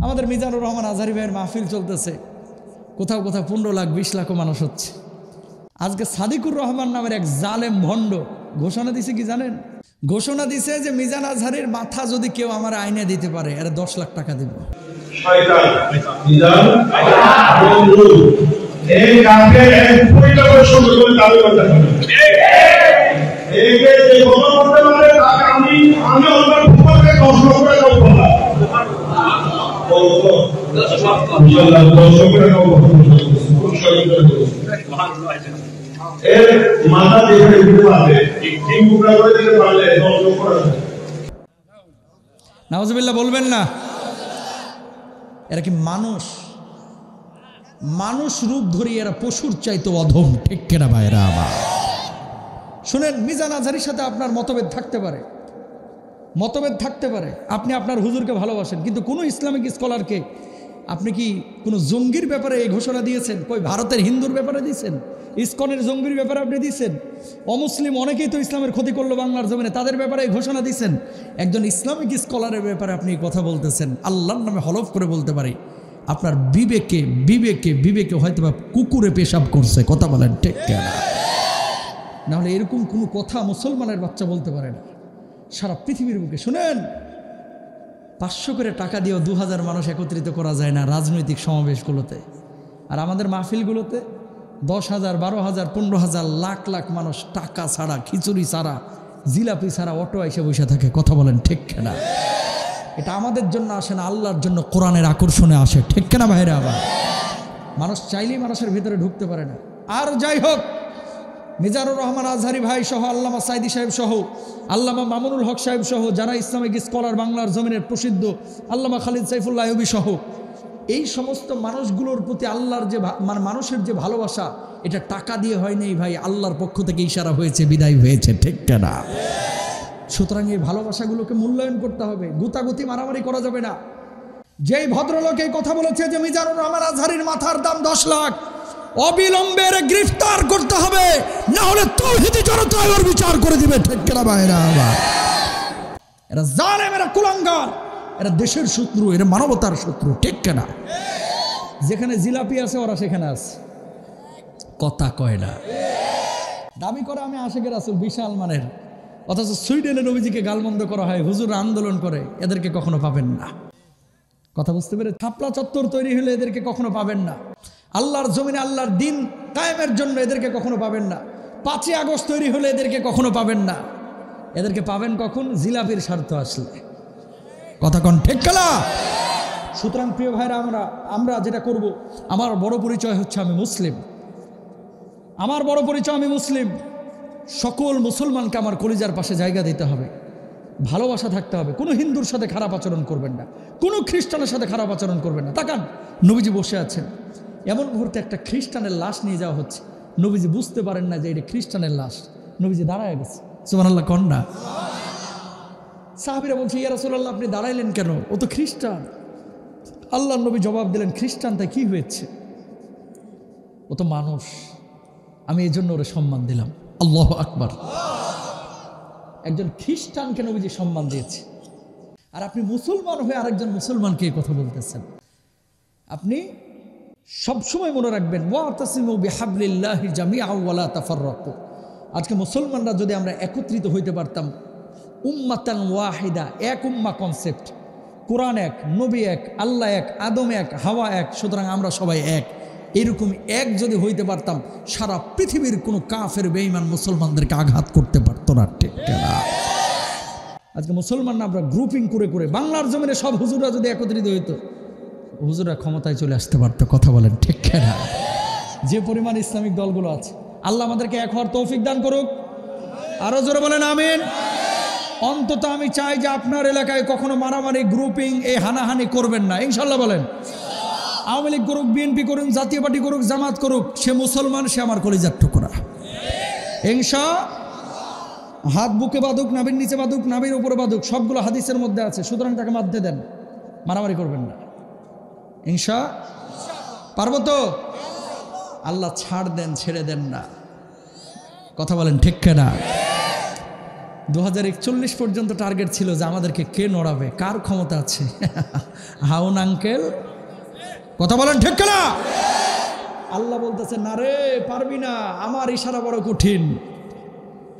আমাদের মিজানুর রহমান আজহারী ভাইয়ের মাহফিল চলতেছে, কোথাও কোথাও 15 লাখ 20 লাখও মানুষ হচ্ছে। আজকে সাদিকুর রহমান নামের এক জালেম ভণ্ড ঘোষণা দিছে কি জানেন? ঘোষণা দিছে যে মিজান আজহারীর মাথা যদি কেউ আমার আইনে দিতে পারে এর 10 লাখ টাকা দেব। নাউজুবিল্লাহ বলবেন না? এরা কি মানুষ? মানুষ রূপ ধরি এরা পশুর চাইতে অধম, ঠিক কিনা ভাইরা আমার? শুনেন, মিজান আজহারীর সাথে আপনার মতভেদ থাকতে পারে, আপনি আপনার হুজুরকে ভালোবাসেন, কিন্তু কোনো ইসলামিক স্কলারকে আপনি কি কোনো জঙ্গির ব্যাপারে এই ঘোষণা দিয়েছেন? কই ভারতের হিন্দুর ব্যাপারে দিয়েছেন? ইসকনের জঙ্গির ব্যাপারে আপনি দিয়েছেন? অমুসলিম অনেকেই তো ইসলামের ক্ষতি করলো বাংলার জমিনে, তাদের ব্যাপারে এই ঘোষণা দিয়েছেন। একজন ইসলামিক স্কলারের ব্যাপারে আপনি কথা বলতেছেন। আল্লাহর নামে হলফ করে বলতে পারি আপনার বিবেকে হয়তো বা কুকুরে পেশাব করছে। কথা বলেন ঠিক কিনা? নাহলে এরকম কোনো কথা মুসলমানের বাচ্চা বলতে পারে না সারা পৃথিবীর বুকে। শুনেন, 500 করে টাকা দিয়েও 2000 মানুষ একত্রিত করা যায় না রাজনৈতিক সমাবেশগুলোতে, আর আমাদের মাহফিলগুলোতে 10,000, 12,000, 15,000, লাখ লাখ মানুষ টাকা ছাড়া, খিচুড়ি ছাড়া, জিলাপি ছাড়া অটো এসে বসে থাকে। কথা বলেন ঠিক কিনা? এটা আমাদের জন্য আসে না, আল্লাহর জন্য কোরআনের আকর্ষণে আসে, ঠিক কিনা ভাইরা? আবার মানুষ চাইলেই মানুষের ভিতরে ঢুকতে পারে না। আর যাই হোক, মিজানুর রহমান আজহারী ভাই সহ, আল্লামা সাইদি সাহেব সহ, আল্লামা মামুনুল হক সাহেব সহ, যারা ইসলামিক স্কলার বাংলার জমিনের প্রসিদ্ধ, আল্লামা খালিদ সাইফুল্লাহ আইয়ুবী সহ, এই সমস্ত মানুষগুলোর প্রতি আল্লাহর যে মানুষের যে ভালোবাসা, এটা টাকা দিয়ে হয় নাই ভাই, আল্লাহর পক্ষ থেকে ইশারা হয়েছে, বিদায় হয়েছে, ঠিক কিনা? সুতরাং এই ভালোবাসাগুলোকে মূল্যায়ন করতে হবে, গুতাগুতি মারামারি করা যাবে না। যেই ভদ্রলোক এই কথা বলেছে যে মিজানুর রহমান আজহারীর মাথার দাম 10 লাখ, অবিলম্বে গ্রেফতার করতে হবে, না হলে তাওহীদি জনতা এর বিচার করে দিবে, ঠিক কিনা ভাইরা? এরা জালেম, এরা কুলাঙ্গার, এরা দেশের শত্রু, এরা মানবতার শত্রু, ঠিক কিনা? যেখানে জিলাপি আছে ওরা সেখানে আছে, কথা কয় না। দাবি করে আমি আশিকের রাসূল, বিশাল মানের, অথচ সুইডেনের নবীজিকে গালমন্দ করা হয়, হুজুর আন্দোলন করে, এদেরকে কখনো পাবেন না। কথা বুঝতে পেরে? থাপলা চত্বর তৈরি হলে এদেরকে কখনো পাবেন না। আল্লাহর জমিনে আল্লাহর দিন কায়েমের জন্য এদেরকে কখনো পাবেন না। 5ই আগস্ট তৈরি হলে এদেরকে কখনো পাবেন না। এদেরকে পাবেন কখন? জিলাপির স্বার্থ আসলে। কথা কন ঠিক কিনা? সুতরাং প্রিয় ভাইরা, আমরা যেটা করব, আমার বড় পরিচয় হচ্ছে আমি মুসলিম, আমার বড় পরিচয় আমি মুসলিম। সকল মুসলমানকে আমার কলিজার পাশে জায়গা দিতে হবে, ভালোবাসা থাকতে হবে। কোনো হিন্দুর সাথে খারাপ আচরণ করবেন না, কোনো খ্রিস্টানের সাথে খারাপ আচরণ করবেন না। তাকান, নবীজি বসে আছেন, এমন মুহূর্তে একটা খ্রিস্টানের লাশ নিয়ে যাওয়া হচ্ছে, নবীজি বুঝতে পারেন না যে এটা খ্রিস্টানের লাশ, নবীজি দাঁড়ায় গেছে। সুবহানাল্লাহ কোন না? সাহাবীরা বলছে, ইয়া রাসূলুল্লাহ আপনি দাঁড়াইলেন কেন? ও তো খ্রিস্টান। আল্লাহর নবী জবাব দিলেন, খ্রিস্টান তাই কি হয়েছে? ও তো মানুষ, আমি এই জন্য ওরে সম্মান দিলাম। আল্লাহু আকবার। একজন খ্রিস্টানকে নবীজি সম্মান দিয়েছে, আর আপনি মুসলমান হয়ে আরেকজন মুসলমানকে এই কথা বলতেছেন। আপনি সবসময় মনে রাখবেন, ওয়াতাসিমু বিহাবলিল্লাহি জামিআন ওয়া লা তাফাররাকু। আজকে মুসলমানরা যদি আমরা একত্রিত হইতে পারতাম, উম্মাতান ওয়াহিদা, এক উম্মা কনসেপ্ট, কোরআন এক, নবী এক, আল্লাহ এক, আদম এক, হাওয়া এক, সুতরাং আমরা সবাই এক, এরকম এক যদি হইতে পারতাম, সারা পৃথিবীর কোনো কাফের বেঈমান মুসলমানদেরকে আঘাত করতে পারতো না, ঠিক না? আজকে মুসলমানরা আমরা গ্রুপিং করে করে, বাংলার জমিনে সব হুজুররা যদি একত্রিত হইতো, হুজুররা ক্ষমতায় চলে আসতে পারতো। কথা বলেন ঠিক না? যে পরিমাণ ইসলামিক দলগুলো আছে, আল্লাহ আমাদেরকে এক হওয়ার তৌফিক দান করুক। আরো জোরে বলেন আমিন। অন্তত আমি চাই যে আপনার এলাকায় কখনো মারামারি, গ্রুপিং, এই হানাহানি করবেন না, ইনশাল্লাহ বলেন। আওয়ামী লীগ করুক, বিএনপি করুক, জাতীয় পার্টি করুক, জামাত করুক, সে মুসলমান, সে আমার কলিজার টুকরা। ইনশাআল্লাহ। হাত বুকে বাঁধুক, নাভির নিচে বাঁধুক, নাভির উপরে বাঁধুক, সবগুলো হাদিসের মধ্যে আছে, সুতরাং তাকে বাঁধতে দেন, মারামারি করবেন না। ইনশাআল্লাহ। পারবো তো? আল্লাহ ছাড় দেন, ছেড়ে দেন না। কথা বলেন ঠিক কিনা? 2041 পর্যন্ত টার্গেট ছিল যে আমাদেরকে কে নড়াবে, কার ক্ষমতা আছে। হাউন আঙ্কেল, কথা বলেন ঠিক না? আল্লাহ বলতেছে না রে, পারবি না, আমার ইশারা বড় কঠিন,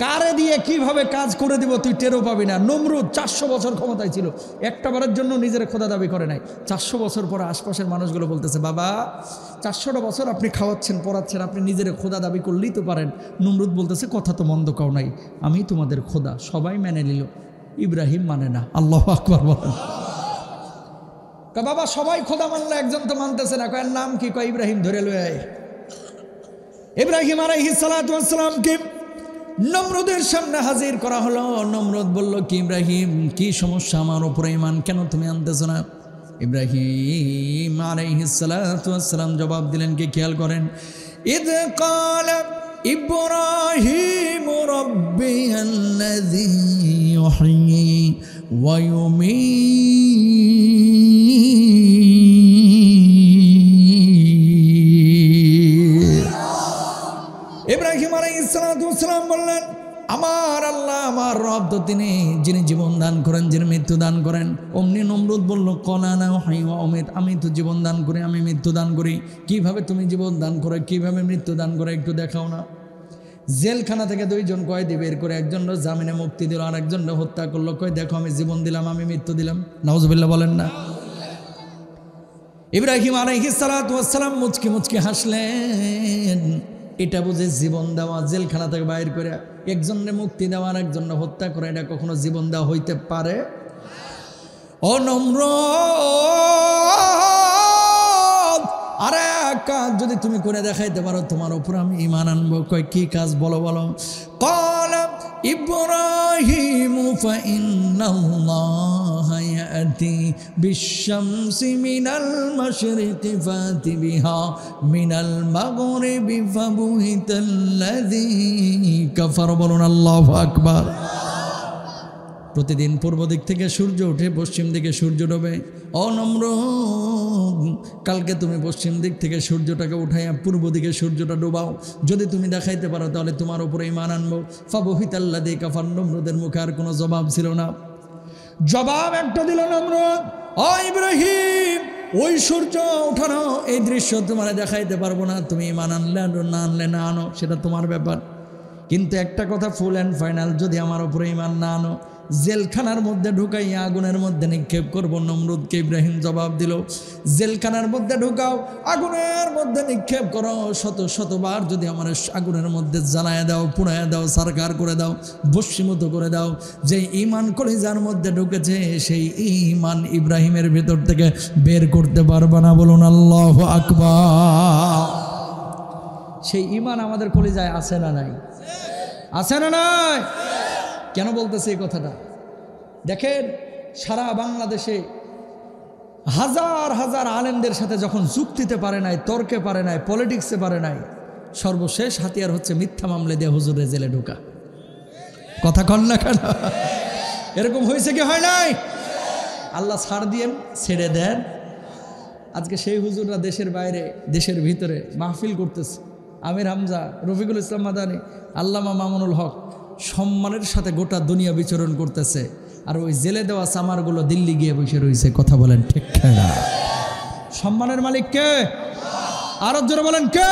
কারে দিয়ে কিভাবে কাজ করে দিব তুই টেরও পাবি না। নমরুদ 400 বছর ক্ষমতায় ছিল, একটা বারের জন্য নিজের খোদা দাবি করে নাই। 400 বছর পরে আশপাশের মানুষগুলো বলতেছে, বাবা 400টা বছর আপনি খাওয়াচ্ছেন পড়াচ্ছেন, আপনি নিজের খোদা দাবি করলেই তো পারেন। নমরুদ বলতেছে, কথা তো মন্দ কাও নাই, আমি তোমাদের খোদা। সবাই মেনে নিল, ইব্রাহিম মানে না। আল্লাহু আকবার বলেন। বাবা সবাই খোদা মানলে একজন তো মানতেছে না, কয়ের নাম কি? কয় ইব্রাহিম। ধরে লয়ে ইব্রাহিম আলাইহিস সালাতু ওয়াস সালামকে নমরুদের সামনে হাজির করা হলো। নমরুদ বলল, কি ইব্রাহিম, কি সমস্যা, আমার উপরে ঈমান কেন তুমি আনতেছ না? ইব্রাহিম আলাইহিস সালাতু ওয়াস সালাম জবাব দিলেন, কি খেয়াল করেন, ইদ ক্বালা ইব্রাহিম রাব্বিয়াল্লাযী ইউহয়ী ওয়া ইউমীত। ইব্রাহিম আলাইহিস সালাতু ওয়াস সালাম বললেন, আমার আল্লাহ, আমার রব তো তিনি, যিনি জীবন দান করেন, যিনি মৃত্যু দান করেন। অমনি নমরুদ বলল, কলানা হাই ওয়া উমিত, আমি তো জীবন দান করি, আমি মৃত্যু দান করি। কিভাবে তুমি জীবন দান করে, কিভাবে মৃত্যু দান করে একটু দেখাও না। জেলখানা থেকে 2 জন কয়েদি বের করে একজন জামিনে মুক্তি দিল, আর একজন হত্যা করলো। কয় দেখো, আমি জীবন দিলাম, আমি মৃত্যু দিলাম। নাউজুবিল্লাহ বলেন না। ইব্রাহিম আলাইহিস সালাতু ওয়াস সালাম মুচকি মুচকি হাসলেন। এটা বুঝে জীবন দেওয়া, জেলখানা থেকে বাইর করে একজনের মুক্তি দেওয়া আর একজনের হত্যা করে, এটা কখনো জীবন দেওয়া হইতে পারে? ও নমরুদ, আরে কাজ যদি তুমি করে দেখাইতে পারো, তোমার উপর আমি ঈমান আনবো। কয় কি কাজ বলো বলো। ক্বালা ইব্রাহিম ফাইন্নাল্লাহা ইয়াতি বিশ-শামসি মিনাল মাশরিকি ফাতি বিহা মিনাল মাগরিবি ফাবুহিতাল্লাযী কাফার। বলুন আল্লাহু আকবার। প্রতিদিন পূর্ব দিক থেকে সূর্য ওঠে, পশ্চিম দিকে সূর্য ডোবে। ও নমরুদ, কালকে তুমি পশ্চিম দিক থেকে সূর্যটাকে উঠাইয়া পূর্ব দিকে সূর্যটা ডোবাও। যদি তুমি দেখাইতে পারো তাহলে তোমার উপরে ঈমান আনবো। ফাবুহিতাল্লাযী কাফার। নমরুদের মুখে আর কোনো জবাব ছিল না। জবাব একটা দিল নমরুদ, ও ইব্রাহিম, ওই সূর্য ওঠানো এই দৃশ্য তোমার দেখাইতে পারবো না। তুমি ঈমান আনলে না আনলে না আনো, সেটা তোমার ব্যাপার। কিন্তু একটা কথা ফুল অ্যান্ড ফাইনাল, যদি আমার উপরে ঈমান না আনো, জেলখানার মধ্যে ঢুকাইয়া আগুনের মধ্যে নিক্ষেপ করব। নমরুদকে ইব্রাহিম জবাব দিল, জেলখানার মধ্যে ঢুকাও, আগুনের মধ্যে নিক্ষেপ করো, শত শতবার যদি আমার আগুনের মধ্যে জ্বালায় দাও, পুড়াইয়া দাও, সারকার করে দাও, বশীভূত করে দাও, যে ঈমান কলিজার মধ্যে ঢুকেছে সেই ঈমান ইব্রাহিমের ভেতর থেকে বের করতে পারবে না। বলুন আল্লাহু আকবার। সেই ঈমান আমাদের কলিজায় আছে না নাই? আছে না নাই? কেন বলতেছে এই কথাটা? দেখেন, সারা বাংলাদেশে হাজার হাজার আলেমদের সাথে যখন যুক্তিতে পারে নাই, তর্কে পারে নাই, পলিটিক্সে পারে নাই, সর্বশেষ হাতিয়ার হচ্ছে মিথ্যা মামলা দিয়ে হুজুরে জেলে ঢোকা। কথা কন না কেন? এরকম হয়েছে কি হয় নাই? আল্লাহ ছাড় দিয়েন, ছেড়ে দেন। আজকে সেই হুজুররা দেশের বাইরে, দেশের ভিতরে মাহফিল করতেছে। আমির হামজা, রফিকুল ইসলাম মাদানী, আল্লামা মামুনুল হক সম্মানের সাথে গোটা দুনিয়া বিচরণ করতেছে, আর ওই জেলে দেওয়া সামারগুলো দিল্লি গিয়ে বসে রয়েছে। কথা বলেন ঠিক না? সম্মানের মালিক কে? আরো জোরে বলেন কে?